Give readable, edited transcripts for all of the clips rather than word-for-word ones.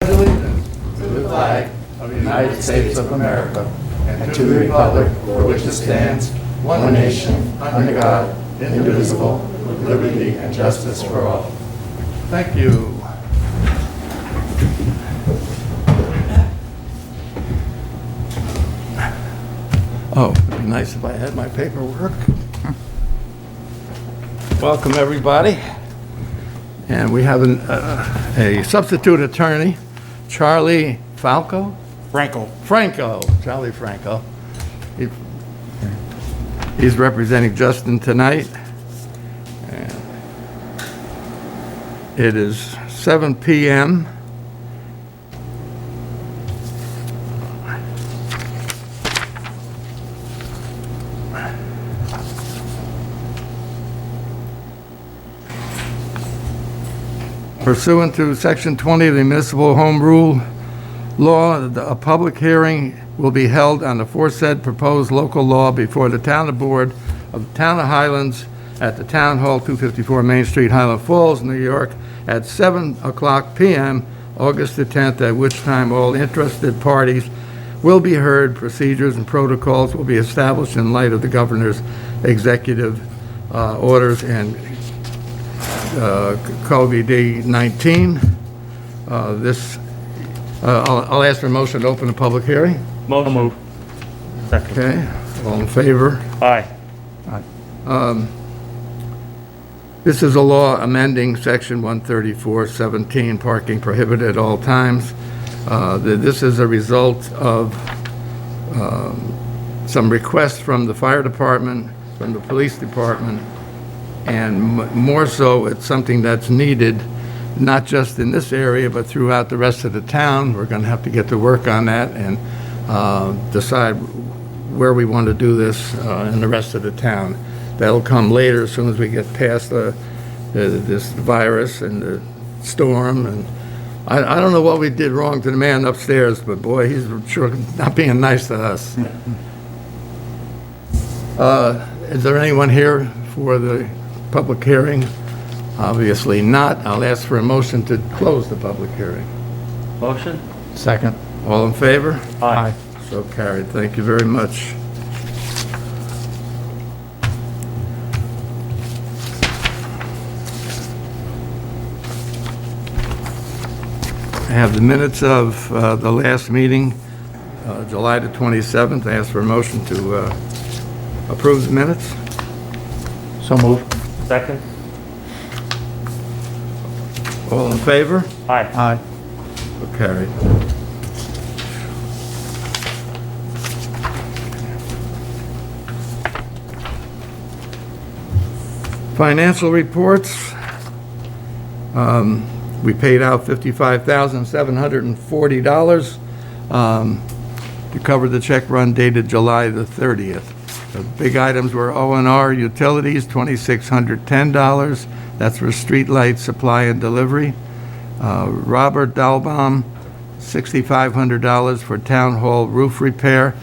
Allegiance to the flag of the United States of America and to the republic for which it stands, one nation, under God, indivisible, with liberty and justice for all. Thank you. Oh, it'd be nice if I had my paperwork. Welcome, everybody. And we have a substitute attorney, Charlie Franco. Charlie Franco. He's representing Justin tonight. And it is 7 p.m. Pursuant to Section 20 of the Municipal Home Rule Law, a public hearing will be held on the aforesaid proposed local law before the Town Board of the Town of Highlands at the Town Hall, 254 Main Street, Highland Falls, New York, at 7 o'clock p.m., August the 10th, at which time all interested parties will be heard. Procedures and protocols will be established in light of the governor's executive orders and COVID-19. I'll ask for a motion to open the public hearing. Motion. Move. Second. Okay, all in favor? Aye. This is a law amending Section 134-17, parking prohibited at all times. This is a result of some requests from the fire department, from the police department, and more so, it's something that's needed, not just in this area, but throughout the rest of the town. We're going to have to get to work on that and decide where we want to do this in the rest of the town. That'll come later, as soon as we get past this virus and the storm. And I don't know what we did wrong to the man upstairs, but boy, he's sure not being nice to us. Is there anyone here for the public hearing? Obviously not. I'll ask for a motion to close the public hearing. Motion? Second. All in favor? Aye. So carried. Thank you very much. I have the minutes of the last meeting, July the 27th. I ask for a motion to approve the minutes. So moved. Second? All in favor? Aye. Aye. So carried. Financial reports. We paid out $55,740 to cover the check run dated July the 30th. The big items were O&R Utilities, $2,610. That's for street light supply and delivery. Robert Dahlbaum, $6,500 for town hall roof repair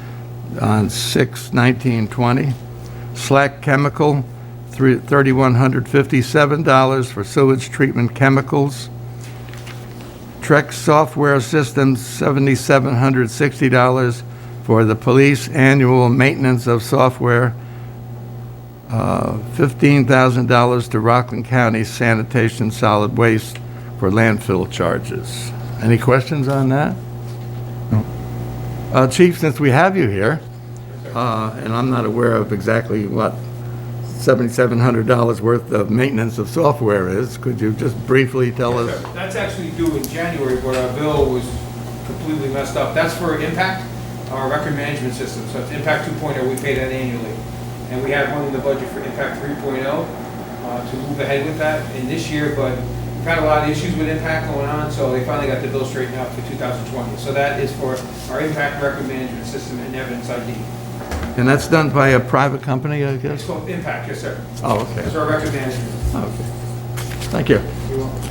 on 6/19/20. Slack Chemical, $3,157 for sewage treatment chemicals. Trex Software Systems, $7,760 for the police annual maintenance of software. $15,000 to Rockland County Sanitation Solid Waste for landfill charges. Any questions on that? No. Chief, since we have you here, and I'm not aware of exactly what $7,700 worth of maintenance of software is, could you just briefly tell us? That's actually due in January, but our bill was completely messed up. That's for Impact, our record management system. So it's Impact 2.0, we pay that annually. And we have one in the budget for Impact 3.0 to move ahead with that in this year, but we've had a lot of issues with Impact going on, so they finally got the bill straightened out for 2020. So that is for our Impact record management system and Evidence ID. And that's done by a private company, I It's guess? called Impact, yes, sir. Oh, okay. It's our record management. Okay. Thank you. You're welcome.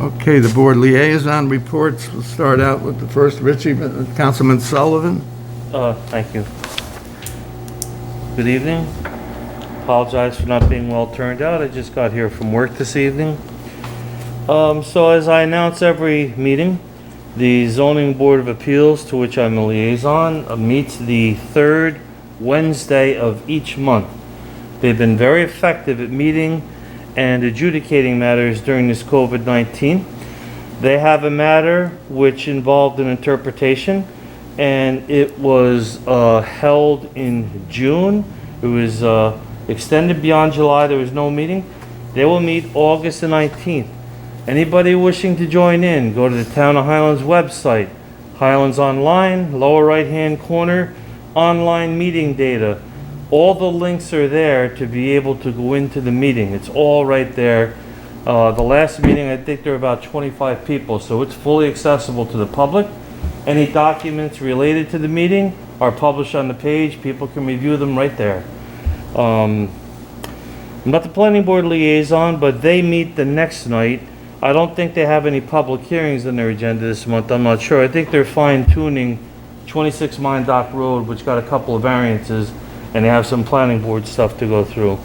Okay, the board liaison reports. We'll start out with the first, Councilman Sullivan. Thank you. Good evening. Apologize for not being well turned out. I just got here from work this evening. So as I announce every meeting, the Zoning Board of Appeals, to which I'm a liaison, meets the third Wednesday of each month. They've been very effective at meeting and adjudicating matters during this COVID-19. They have a matter which involved an interpretation, and it was held in June. It was extended beyond July. There was no meeting. They will meet August the 19th. Anybody wishing to join in, go to the Town of Highlands website, Highlands Online, lower right-hand corner, online meeting data. All the links are there to be able to go into the meeting. It's all right there. The last meeting, I think there were about 25 people, so it's fully accessible to the public. Any documents related to the meeting are published on the page. People can review them right there. I'm not the planning board liaison, but they meet the next night. I don't think they have any public hearings on their agenda this month. I'm not sure. I think they're fine tuning 26 Mine Dock Road, which got a couple of variances, and they have some planning board stuff to go through.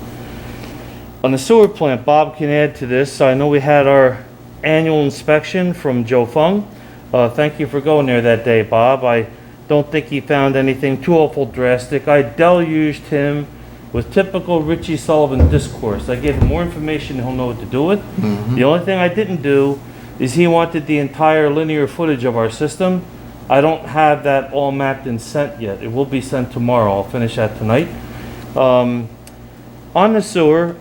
On the sewer plant, Bob can add to this. I know we had our annual inspection from Joe Fung. Thank you for going there that day, Bob. I don't think he found anything too awful drastic. I deluged him with typical Richie Sullivan discourse. I gave him more information than he'll know what to do with. The only thing I didn't do is he wanted the entire linear footage of our system. I don't have that all mapped and sent yet. It will be sent tomorrow. I'll finish that tonight. On the sewer,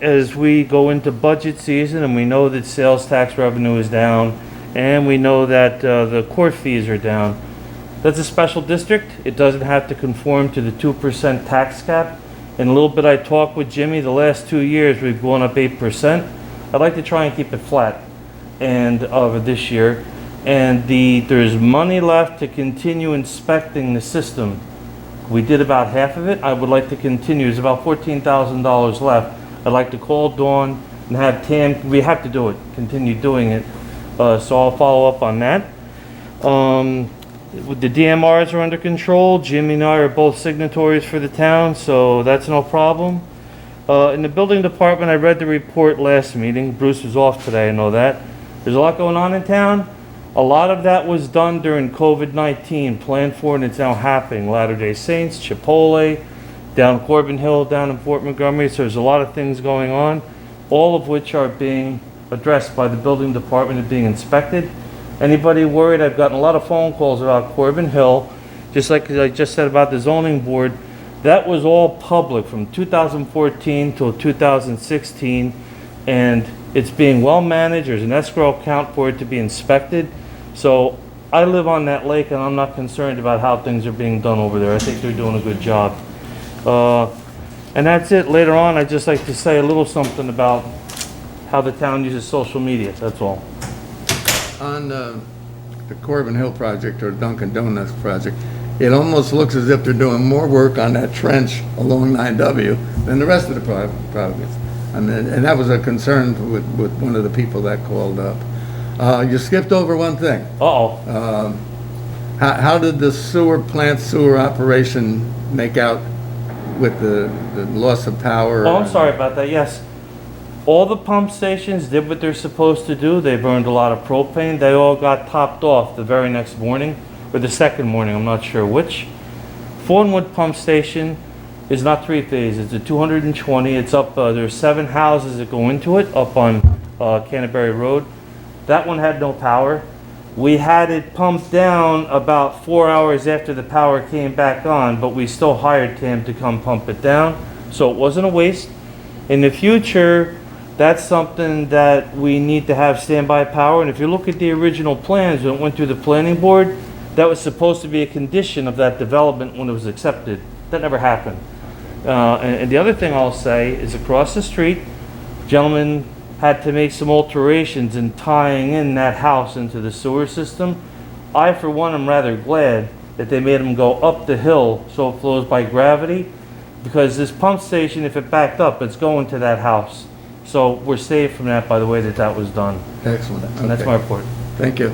as we go into budget season and we know that sales tax revenue is down and we know that the court fees are down, that's a special district. It doesn't have to conform to the 2% tax cap. In a little bit I talked with Jimmy, the last 2 years we've gone up 8%. I'd like to try and keep it flat and over this year. And there's money left to continue inspecting the system. We did about half of it. I would like to continue. There's about $14,000 left. I'd like to call Dawn and have Tam, we have to do it, continue doing it. So I'll follow up on that. The DMRs are under control. Jimmy and I are both signatories for the town, so that's no problem. In the building department, I read the report last meeting. Bruce was off today, I know that. There's a lot going on in town. A lot of that was done during COVID-19, planned for, and it's now happening. Latter-day Saints, Chipotle, down Corbin Hill, down in Fort Montgomery. So there's a lot of things going on, all of which are being addressed by the building department and being inspected. Anybody worried? I've gotten a lot of phone calls about Corbin Hill, just like I just said about the zoning board. That was all public from 2014 till 2016, and it's being well managed. There's an escrow account for it to be inspected. So I live on that lake and I'm not concerned about how things are being done over there. I think they're doing a good job. And that's it. Later on, I'd just like to say a little something about how the town uses social media. That's all. On the Corbin Hill project or Dunkin' Donuts project, it almost looks as if they're doing more work on that trench along 9W than the rest of the projects. And that was a concern with one of the people that called up. You skipped over one thing. Uh-oh. How did the sewer operation make out with the loss of power? Oh, I'm sorry about that. Yes. All the pump stations did what they're supposed to do. They burned a lot of propane. They all got topped off the very next morning, or the second morning, I'm not sure which. Thornwood Pump Station is not three-phase. It's a 220. It's up, there's 7 houses that go into it up on Canterbury Road. That one had no power. We had it pumped down about 4 hours after the power came back on, but we still hired Tam to come pump it down. So it wasn't a waste. In the future, that's something that we need to have standby power. And if you look at the original plans when it went through the planning board, that was supposed to be a condition of that development when it was accepted. That never happened. And the other thing I'll say is across the street, gentlemen had to make some alterations in tying in that house into the sewer system. I, for one, am rather glad that they made them go up the hill so it flows by gravity, because this pump station, if it backed up, it's going to that house. So we're saved from that by the way that that was done. Excellent. And that's my report. Thank you.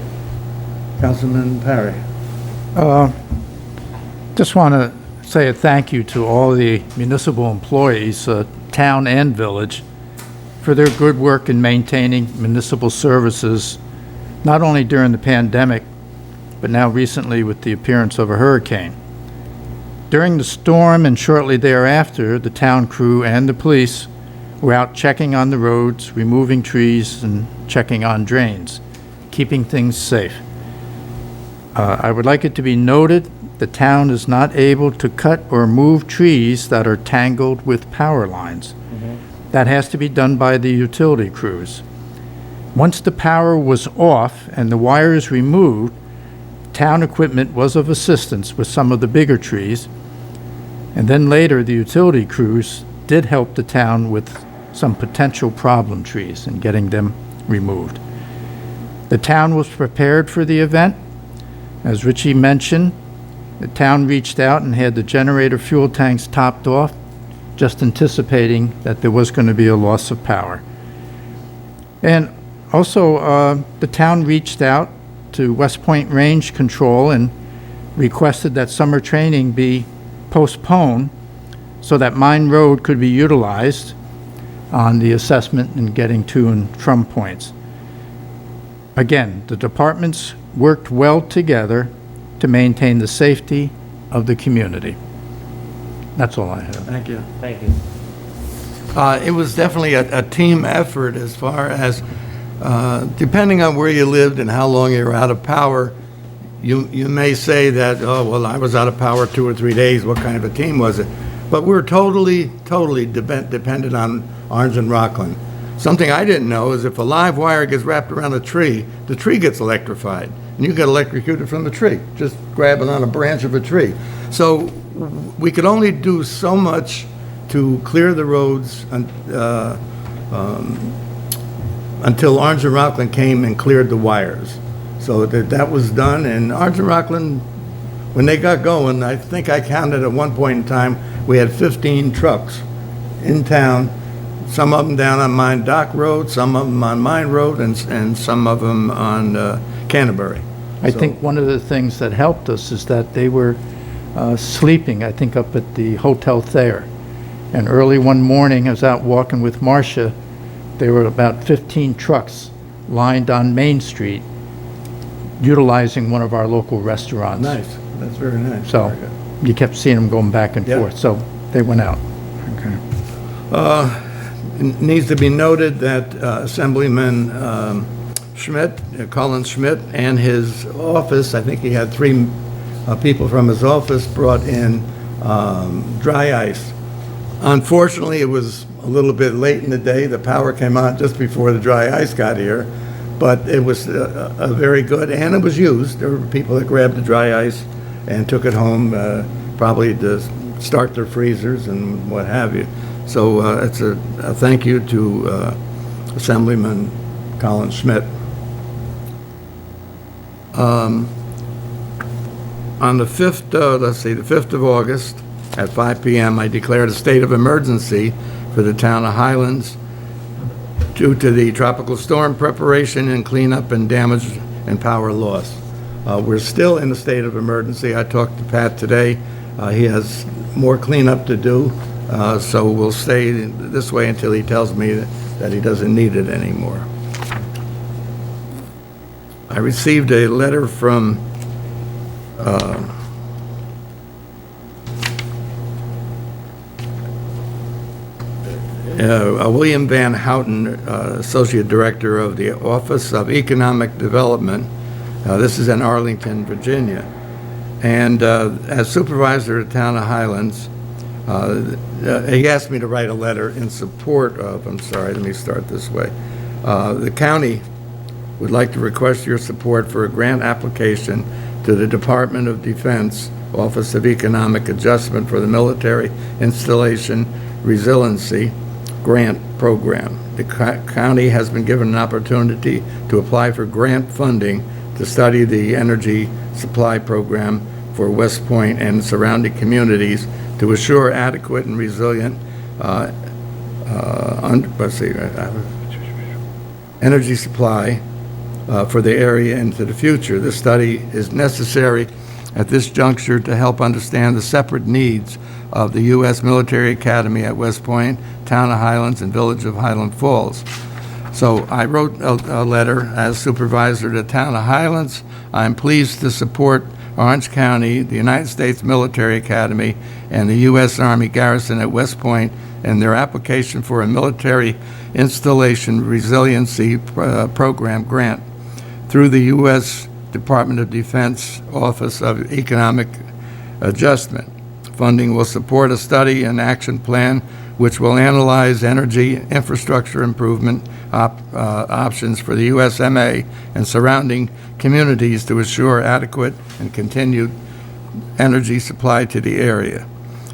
Councilman Parry. Just want to say a thank you to all the municipal employees, town and village, for their good work in maintaining municipal services, not only during the pandemic, but now recently with the appearance of a hurricane. During the storm and shortly thereafter, the town crew and the police were out checking on the roads, removing trees, and checking on drains, keeping things safe. I would like it to be noted, the town is not able to cut or move trees that are tangled with power lines. That has to be done by the utility crews. Once the power was off and the wires removed, town equipment was of assistance with some of the bigger trees, and then later the utility crews did help the town with some potential problem trees and getting them removed. The town was prepared for the event. As Richie mentioned, the town reached out and had the generator fuel tanks topped off, just anticipating that there was going to be a loss of power. And also, the town reached out to West Point Range Control and requested that summer training be postponed so that Mine Road could be utilized on the assessment and getting to and from points. Again, the departments worked well together to maintain the safety of the community. That's all I have. Thank you. Thank you. It was definitely a team effort as far as, depending on where you lived and how long you were out of power, you may say that, oh, well, I was out of power 2 or 3 days, what kind of a team was it? But we're totally dependent on Orange and Rockland. Something I didn't know is if a live wire gets wrapped around a tree, the tree gets electrified, and you get electrocuted from the tree, just grabbing on a branch of a tree. So we could only do so much to clear the roads until Orange and Rockland came and cleared the wires. So that was done, and Orange and Rockland, when they got going, I think I counted at one point in time, we had 15 trucks in town, some of them down on Mine Dock Road, some of them on Mine Road, and some of them on Canterbury. I think one of the things that helped us is that they were sleeping, I think, up at the Hotel Thayer. And early one morning, I was out walking with Marcia, there were about 15 trucks lined on Main Street, utilizing one of our local restaurants. Nice, that's very nice. So Very good. you kept seeing them going back and Yeah. forth, so they went out. Okay. It needs to be noted that Assemblyman Schmidt, Colin Schmidt, and his office, I think he had 3 people from his office, brought in dry ice. Unfortunately, it was a little bit late in the day. The power came on just before the dry ice got here, but it was a very good, and it was used. There were people that grabbed the dry ice and took it home, probably to start their freezers and what have you. So it's a thank you to Assemblyman Colin Schmidt. On the 5th, the 5th of August at 5 p.m., I declared a state of emergency for the town of Highlands due to the tropical storm preparation and cleanup and damage and power loss. We're still in a state of emergency. I talked to Pat today. He has more cleanup to do, so we'll stay this way until he tells me that he doesn't need it anymore. I received a letter from William Van Houten, Associate Director of the Office of Economic Development. This is in Arlington, Virginia. And as supervisor of the town of Highlands, he asked me to write a letter in support of, let me start this way. The county would like to request your support for a grant application to the Department of Defense Office of Economic Adjustment for the Military Installation Resiliency Grant Program. The county has been given an opportunity to apply for grant funding to study the energy supply program for West Point and surrounding communities to assure adequate and resilient energy supply for the area into the future. This study is necessary at this juncture to help understand the separate needs of the U.S. Military Academy at West Point, Town of Highlands, and Village of Highland Falls. So I wrote a letter as supervisor to Town of Highlands. I'm pleased to support Orange County, the United States Military Academy, and the U.S. Army Garrison at West Point in their application for a military installation resiliency program grant through the U.S. Department of Defense Office of Economic Adjustment. Funding will support a study and action plan which will analyze energy infrastructure improvement options for the USMA and surrounding communities to assure adequate and continued energy supply to the area.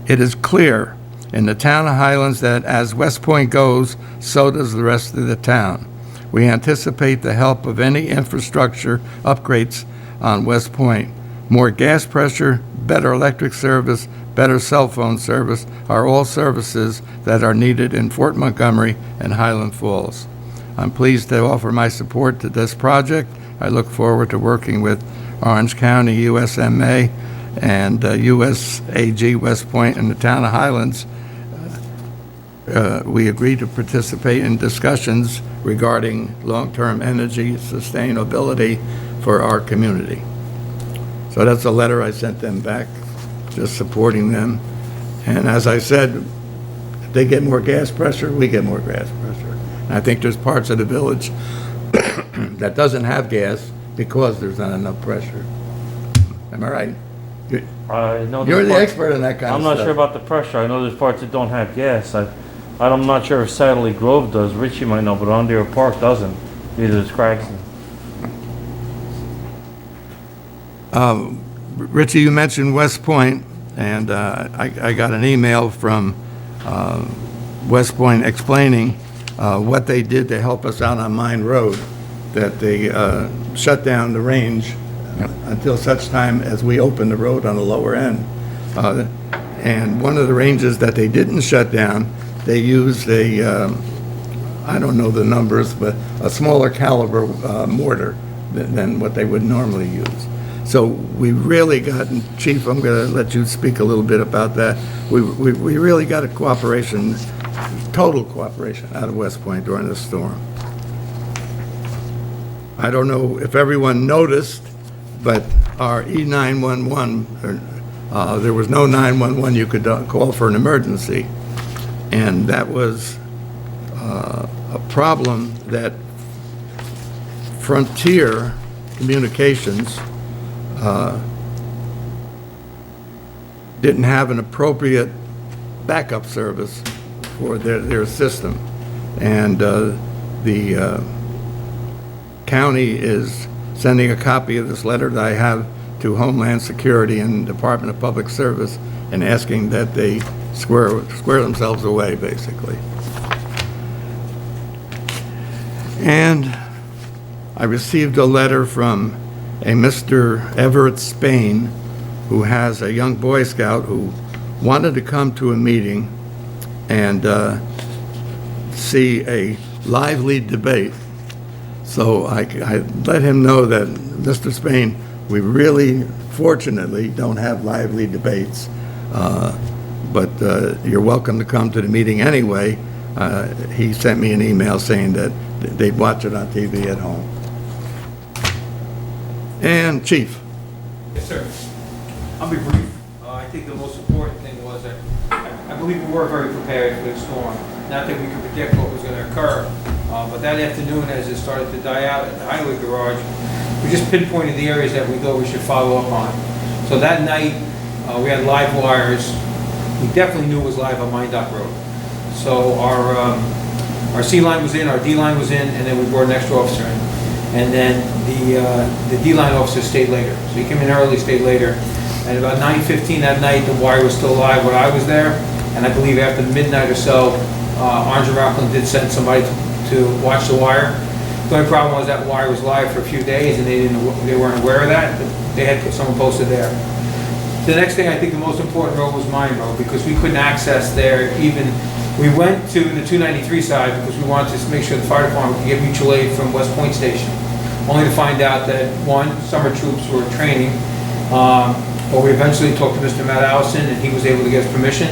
It is clear in the town of Highlands that as West Point goes, so does the rest of the town. We anticipate the help of any infrastructure upgrades on West Point. More gas pressure, better electric service, better cell phone service are all services that are needed in Fort Montgomery and Highland Falls. I'm pleased to offer my support to this project. I look forward to working with Orange County, USMA, and USAG West Point and the town of Highlands. We agree to participate in discussions regarding long-term energy sustainability for our community. So that's a letter I sent them back, just supporting them. And as I said, if they get more gas pressure, we get more gas pressure. And I think there's parts of the village that doesn't have gas because there's not enough pressure. Am I right? I know You're there's the parts- expert in that kind I'm of not stuff. sure about the pressure. I know there's parts that don't have gas. I'm not sure if Satellite Grove does. Richie might know, but Ondale Park doesn't. Neither does Cragston. Richie, you mentioned West Point, and I got an email from West Point explaining what they did to help us out on Mine Road, that they shut down the range until such time as we opened the road on the lower end. And one of the ranges that they didn't shut down, they used I don't know the numbers, but a smaller caliber mortar than what they would normally use. So we really got, and Chief, I'm going to let you speak a little bit about that. We really got a cooperation, total cooperation out of West Point during the storm. I don't know if everyone noticed, but our E911, there was no 911 you could call for an emergency. And that was a problem that Frontier Communications didn't have an appropriate backup service for their system. And the county is sending a copy of this letter that I have to Homeland Security and Department of Public Service and asking that they square themselves away, basically. And I received a letter from a Mr. Everett Spain, who has a young Boy Scout who wanted to come to a meeting and see a lively debate. So I let him know that, Mr. Spain, we really, fortunately, don't have lively debates, but you're welcome to come to the meeting anyway. He sent me an email saying that they'd watch it on TV at home. And Chief. Yes, sir. I'll be brief. I think the most important thing was that I believe we were very prepared for the storm. Not that we could predict what was going to occur, but that afternoon, as it started to die out at the highway garage, we just pinpointed the areas that we thought we should follow up on. So that night, we had live wires. We definitely knew it was live on Mine Dock Road. So our C line was in, our D line was in, and then we brought an extra officer in. And then the D line officer stayed later. So he came in early, stayed later. And about 9:15 that night, the wire was still live when I was there. And I believe after midnight or so, Orange and Rockland did send somebody to watch the wire. The only problem was that wire was live for a few days, and they weren't aware of that. But they had someone posted there. The next thing, I think the most important road was Mine Road, because we couldn't access there even. We went to the 293 side because we wanted to make sure the fire department could get mutual aid from West Point Station, only to find out that, one, summer troops were training, But we eventually talked to Mr. Matt Allison, and he was able to get us permission.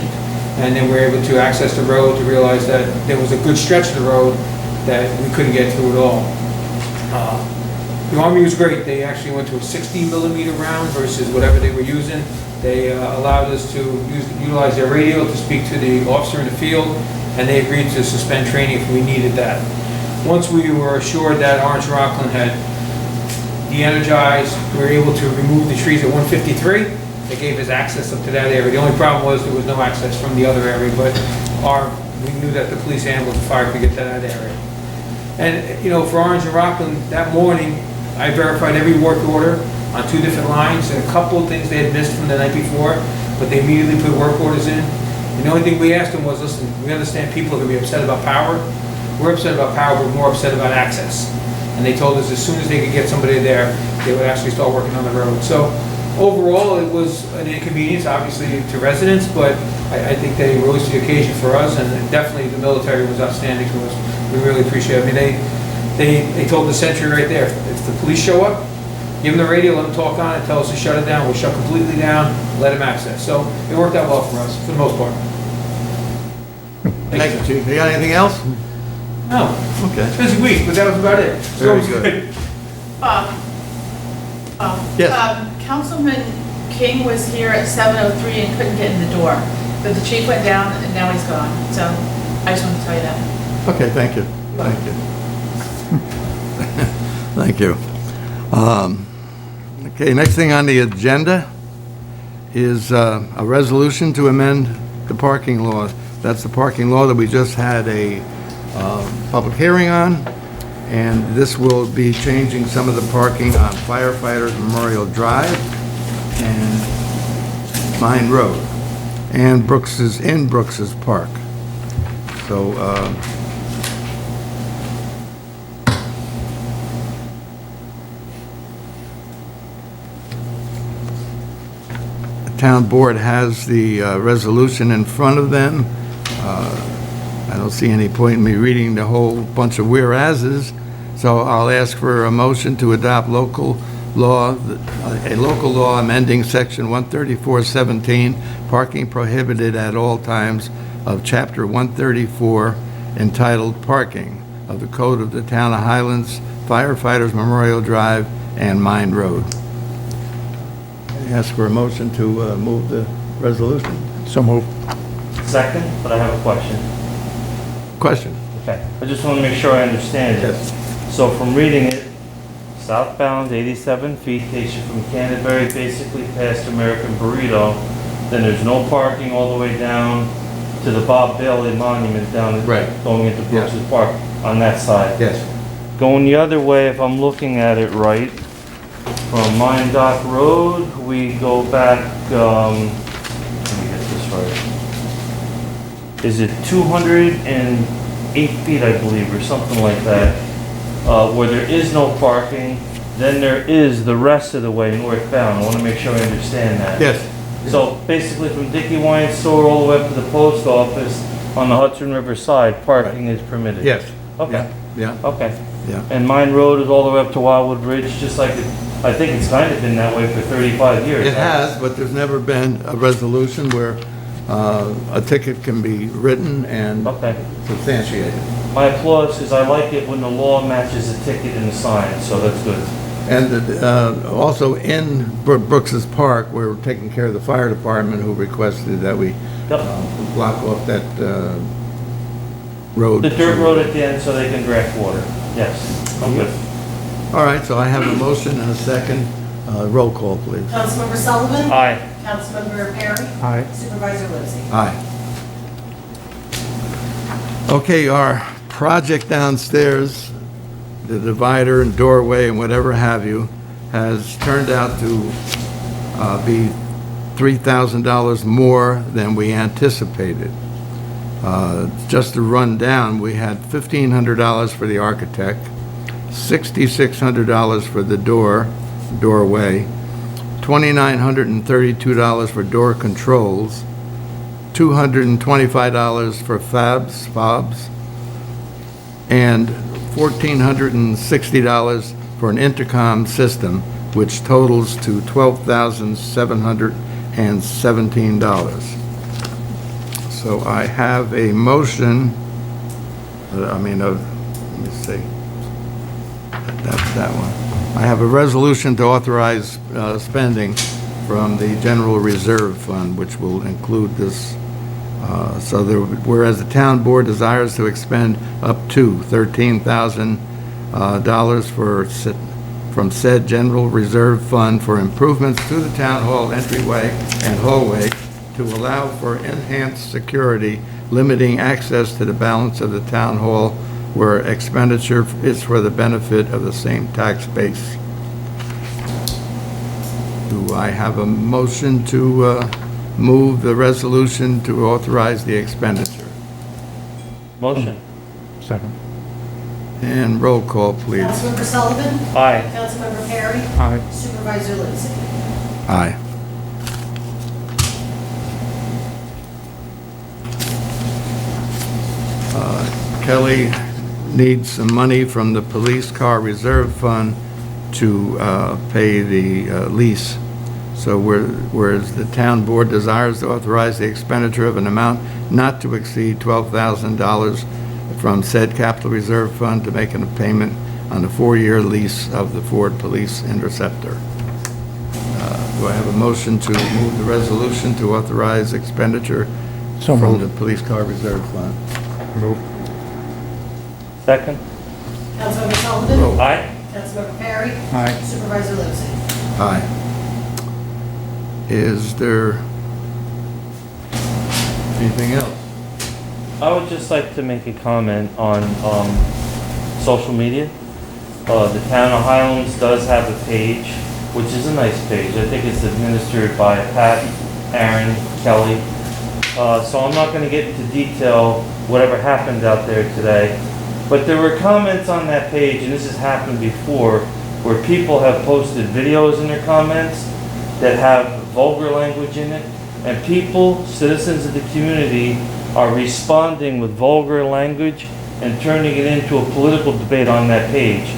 And then we were able to access the road to realize that there was a good stretch of the road that we couldn't get through at all. The Army was great. They actually went to a 60 millimeter round versus whatever they were using. They allowed us to utilize their radio to speak to the officer in the field, and they agreed to suspend training if we needed that. Once we were assured that Orange Rockland had de-energized, we were able to remove the trees at 153. They gave us access up to that area. The only problem was there was no access from the other area, but we knew that the police ambulance and fire could get to that area. And, you know, for Orange and Rockland, that morning, I verified every work order on 2 different lines, and a couple of things they had missed from the night before, but they immediately put work orders in. And the only thing we asked them was, listen, we understand people are gonna be upset about power. We're upset about power, but we're more upset about access. And they told us as soon as they could get somebody there, they would actually start working on the road. So overall, it was an inconvenience, obviously, to residents, but I think they rose to the occasion for us, and definitely the military was outstanding to us. We really appreciate it. I mean, they told the sentry right there, if the police show up, give them the radio, let them talk on it, tell us to shut it down. We'll shut completely down, let them access. So it worked out well for us, for the most part. Thank you, Chief. You got anything else? No, Okay. it's a busy week, but that was about it. So Very it was good. Bob. Yes. Councilman King was here at 7:03 and couldn't get in the door, but the chief went down and now he's gone. So I just wanted to tell you that. Okay, thank you. Thank you. Thank you. Okay, next thing on the agenda is a resolution to amend the parking law. That's the parking law that we just had a public hearing on, and this will be changing some of the parking on Firefighters Memorial Drive and Mine Road, and Brooks's Park. So, the town board has the resolution in front of them. I don't see any point in me reading the whole bunch of whereases, so I'll ask for a motion to adopt a local law amending section 134-17, parking prohibited at all times of chapter 134 entitled Parking of the Code of the Town of Highlands, Firefighters Memorial Drive and Mine Road. I ask for a motion to move the resolution. So moved. Second, but I have a question. Question? Okay, I just want to make sure I understand it. Yes. So from reading it, southbound 87 feet takes you from Canterbury basically past American Burrito, then there's no parking all the way down to the Bob Bailey Monument down, Right. going into Yeah. Brooks's Park on that side. Yes. Going the other way, if I'm looking at it right, from Mine Dock Road, we go back, let me get this right. Is it 208 feet, I believe, or something like that, where there is no parking, then there is the rest of the way northbound. I want to make sure I understand that. Yes. So basically from Dickie Wine's store all the way up to the post office on the Hudson River side, parking is permitted? Yes. Okay, Yeah, okay. yeah. And Mine Road is all the way up to Wildwood Ridge, just like I think it's kind of been that way for 35 years. It has, but there's never been a resolution where a ticket can be written and Okay. substantiated. My applause is I like it when the law matches the ticket and the sign, so that's good. And also in Brooks's Park, we're taking care of the fire department who requested that we Yep. block off that road. The dirt road at the end so they can direct water. Yes, I'm good. All right, so I have a motion and a second. Roll call, please. Councilmember Sullivan? Aye. Councilmember Perry? Aye. Supervisor Lindsay? Aye. Okay, our project downstairs, the divider and doorway and whatever have you, has turned out to be $3,000 more than we anticipated. Just to run down, we had $1,500 for the architect, $6,600 for the doorway, $2,932 for door controls, $225 for fobs, and $1,460 for an intercom system, which totals to $12,717. So I have a motion, let me see. That's that one. I have a resolution to authorize spending from the General Reserve Fund, which will include this. Whereas the town board desires to expend up to $13,000 from said General Reserve Fund for improvements to the town hall entryway and hallway to allow for enhanced security, limiting access to the balance of the town hall where expenditure is for the benefit of the same tax base. Do I have a motion to move the resolution to authorize the expenditure? Motion. Second. And roll call, please. Councilmember Sullivan? Aye. Councilmember Perry? Aye. Supervisor Lacy? Aye. Kelly needs some money from the police car reserve fund to pay the lease. So whereas the town board desires to authorize the expenditure of an amount not to exceed $12,000 from said capital reserve fund to make a payment on the 4-year lease of the Ford Police Interceptor. Do I have a motion to move the resolution to authorize expenditure So from moved. the police car reserve fund? Move. Second. Councilmember Sullivan? Aye. Councilmember Perry? Aye. Supervisor Lacy? Aye. Is there anything else? I would just like to make a comment on social media. The town of Highlands does have a page, which is a nice page. I think it's administered by Pat, Aaron, Kelly. So I'm not going to get into detail whatever happened out there today. But there were comments on that page, and this has happened before, where people have posted videos in their comments that have vulgar language in it, and people, citizens of the community, are responding with vulgar language and turning it into a political debate on that page.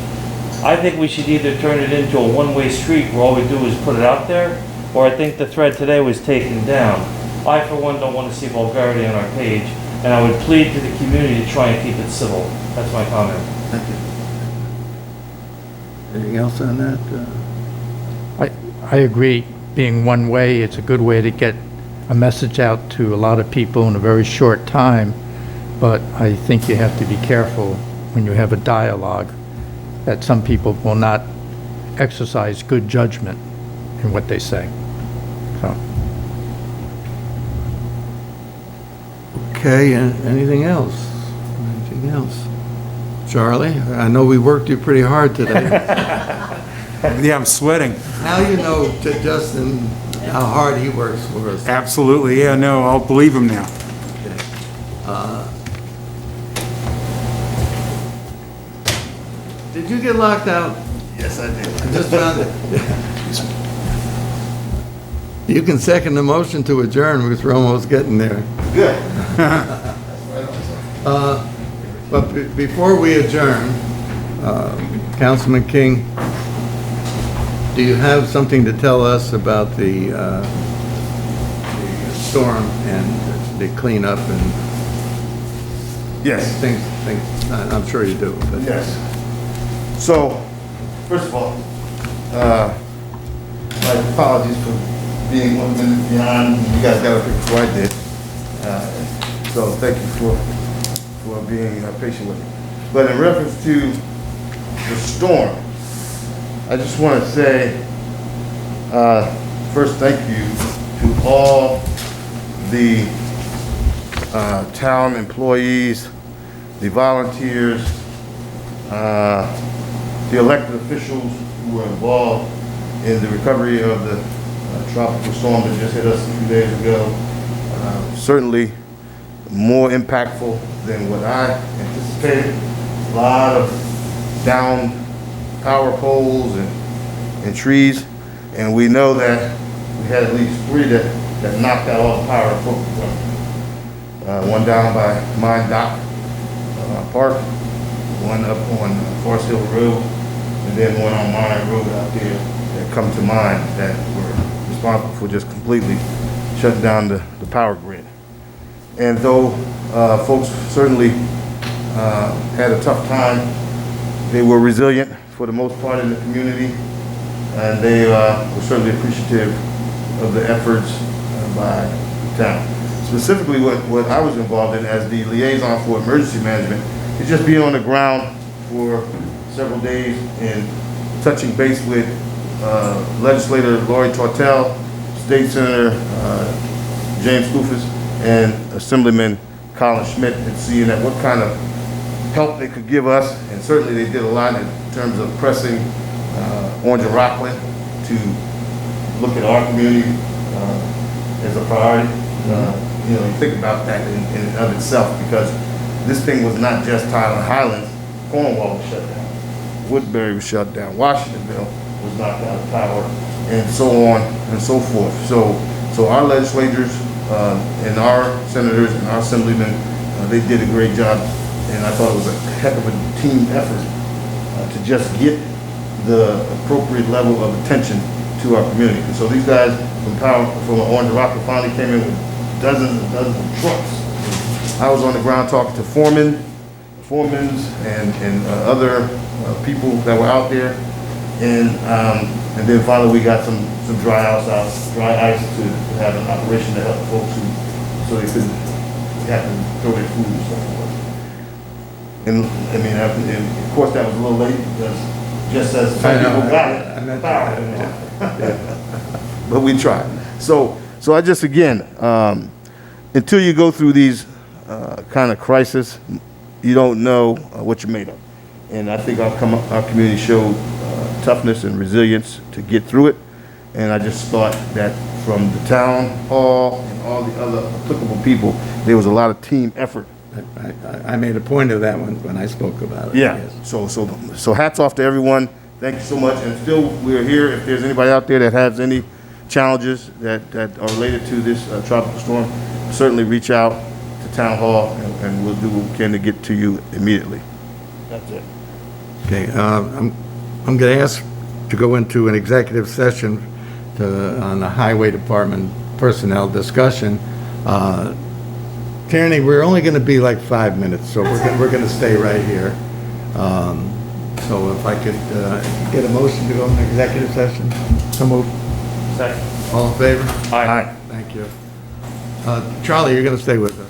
I think we should either turn it into a one-way street where all we do is put it out there, or I think the thread today was taken down. I, for one, don't want to see vulgarity on our page, and I would plead to the community to try and keep it civil. That's my comment. Thank you. Anything else on that? I agree. Being one way, it's a good way to get a message out to a lot of people in a very short time. But I think you have to be careful when you have a dialogue that some people will not exercise good judgment in what they say. So, Okay, anything else? Anything else? Charlie, I know we worked you pretty hard today. Yeah, I'm sweating. Now you know Justin, how hard he works for us. Absolutely. Yeah, no, I'll believe him now. Did you get locked out? Yes, I did. I just found it. You can second the motion to adjourn because we're almost getting there. Good. But before we adjourn, Councilman King, do you have something to tell us about the storm and the cleanup and Yes, things? I'm sure you do, but. yes. So, first of all, my apologies for being 1 minute behind. You guys got up here before I did. So thank you for being patient with me. But in reference to the storm, I just want to say, first, thank you to all the town employees, the volunteers, the elected officials who were involved in the recovery of the tropical storm that just hit us a few days ago. Certainly more impactful than what I anticipated. A lot of down power poles and trees, and we know that we had at least 3 that knocked out all the power poles. One down by Mine Dock Park, one up on Forest Hill Road, and then one on Mine Road out there that come to mind that were responsible for just completely shutting down the power grid. And though folks certainly had a tough time, they were resilient for the most part in the community, and they were certainly appreciative of the efforts by the town. Specifically, what I was involved in as the liaison for emergency management is just being on the ground for several days and touching base with legislator Lori Tortel, State Senator James Skoufis, and Assemblyman Colin Schmidt, and seeing that what kind of help they could give us. And certainly they did a lot in terms of pressing Orange and Rockland to look at our community as a priority. You know, you think about that in and of itself, because this thing was not just Highlands. Cornwall was shut down. Woodbury was shut down. Washingtonville was knocked out of power, and so on and so forth. So our legislators and our senators and our assemblymen, they did a great job, and I thought it was a heck of a team effort to just get the appropriate level of attention to our community. And so these guys from Orange and Rockland finally came in with dozens and dozens of trucks. I was on the ground talking to foremen and other people that were out there, and then finally we got some dry ice to have an operation to help folks so they couldn't have to throw their food and so forth. And I mean, and of course that was a little late, because just as some people got it, but we tried. So I just, again, until you go through these kind of crisis, you don't know what you're made of. And I think our community showed toughness and resilience to get through it. And I just thought that from the town hall and all the other applicable people, there was a lot of team effort. I made a point of that when I spoke about it. Yeah, Yes. so hats off to everyone. Thank you so much. And still, we're here. If there's anybody out there that has any challenges that are related to this tropical storm, certainly reach out to Town Hall, and we'll do what we can to get to you immediately. That's it. Okay, I'm going to ask to go into an executive session on the Highway Department personnel discussion. Tierney, we're only going to be like 5 minutes, so we're going to stay right here. So if I could get a motion to go into executive session? So moved. Second. All in favor? Aye. Thank you. Charlie, you're going to stay with us.